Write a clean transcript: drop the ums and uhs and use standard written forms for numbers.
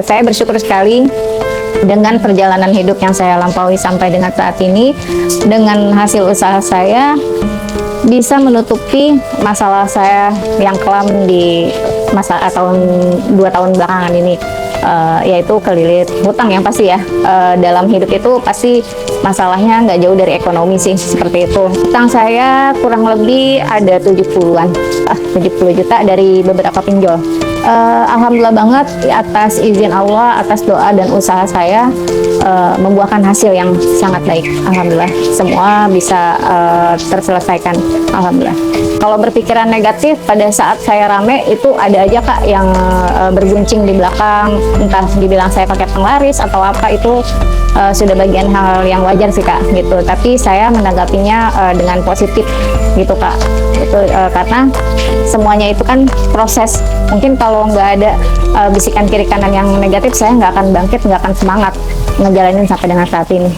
Saya bersyukur sekali dengan perjalanan hidup yang saya lampaui sampai dengan saat ini. Dengan hasil usaha saya bisa menutupi masalah saya yang kelam di masa tahun 2 tahun belakangan ini, yaitu kelilit hutang yang pasti ya. Dalam hidup itu pasti masalahnya nggak jauh dari ekonomi sih, seperti itu. Hutang saya kurang lebih ada 70-an, 70 juta dari beberapa pinjol. Alhamdulillah banget atas izin Allah, atas doa dan usaha saya membuahkan hasil yang sangat baik. Alhamdulillah semua bisa terselesaikan. Alhamdulillah. Kalau berpikiran negatif pada saat saya rame itu ada aja Kak yang berguncing di belakang, entah dibilang saya pakai penglaris atau apa, itu sudah bagian hal yang wajar sih Kak gitu. Tapi saya menanggapinya dengan positif gitu Kak. Itu karena semuanya itu kan proses. Mungkin kalau nggak ada bisikan kiri kanan yang negatif, saya nggak akan bangkit, nggak akan semangat ngejalanin sampai dengan saat ini.